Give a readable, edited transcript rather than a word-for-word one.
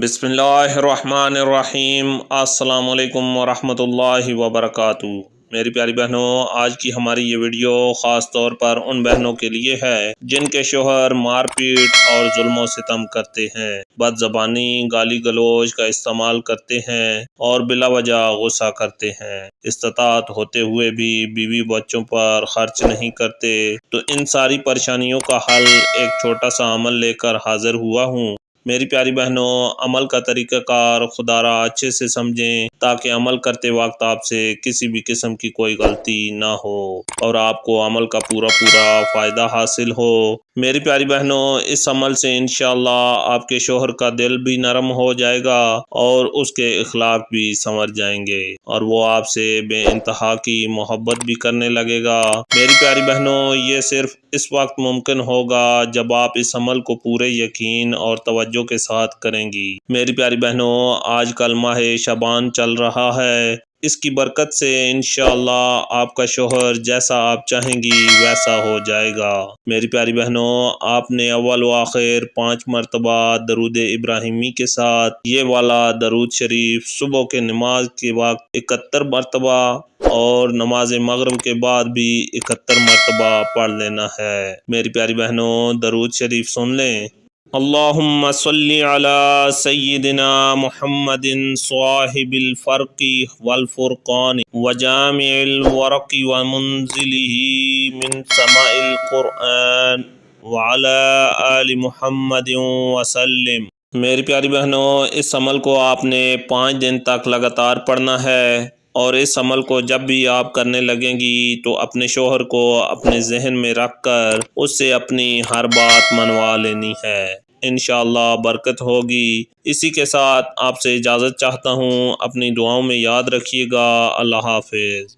بسم اللہ الرحمن الرحیم۔ السلام علیکم ورحمۃ اللہ وبرکاتہ۔ میری پیاری بہنوں، آج کی ہماری یہ ویڈیو خاص طور پر ان بہنوں کے لیے ہے جن کے شوہر مار پیٹ اور ظلم و ستم کرتے ہیں، بد زبانی گالی گلوچ کا استعمال کرتے ہیں اور بلا وجہ غصہ کرتے ہیں، استطاعت ہوتے ہوئے بھی بیوی بچوں پر خرچ نہیں کرتے۔ تو ان ساری پریشانیوں کا حل ایک چھوٹا سا عمل لے کر حاضر ہوا ہوں۔ میری پیاری بہنوں، عمل کا طریقہ کار خدا را اچھے سے سمجھیں تاکہ عمل کرتے وقت آپ سے کسی بھی قسم کی کوئی غلطی نہ ہو اور آپ کو عمل کا پورا فائدہ حاصل ہو۔ میری پیاری بہنوں، اس عمل سے انشاءاللہ آپ کے شوہر کا دل بھی نرم ہو جائے گا اور اس کے اخلاق بھی سنور جائیں گے اور وہ آپ سے بے انتہا کی محبت بھی کرنے لگے گا۔ میری پیاری بہنوں، یہ صرف اس وقت ممکن ہوگا جب آپ اس عمل کو پورے یقین اور توجہ کے ساتھ کریں گی۔ میری پیاری بہنوں، آج کل ماہ شعبان چل رہا ہے، اس کی برکت سے انشاءاللہ آپ کا شوہر جیسا آپ چاہیں گی ویسا ہو جائے گا۔ میری پیاری بہنوں، آپ نے اول و آخر 5 مرتبہ درود ابراہیمی کے ساتھ یہ والا درود شریف صبح کے نماز کے وقت 71 مرتبہ اور نماز مغرب کے بعد بھی 71 مرتبہ پڑھ لینا ہے۔ میری پیاری بہنوں، درود شریف سن لیں۔ اللہم صلی علی سیدنا محمد صاحب الفرق والفرقان وجامع الورق ومنزلہ من سماء القرآن وعلی آل محمد وسلم۔ میری پیاری بہنوں، اس عمل کو آپ نے 5 دن تک لگاتار پڑھنا ہے اور اس عمل کو جب بھی آپ کرنے لگیں گی تو اپنے شوہر کو اپنے ذہن میں رکھ کر اس سے اپنی ہر بات منوا لینی ہے، انشاءاللہ برکت ہوگی۔ اسی کے ساتھ آپ سے اجازت چاہتا ہوں، اپنی دعاؤں میں یاد رکھیے گا۔ اللہ حافظ۔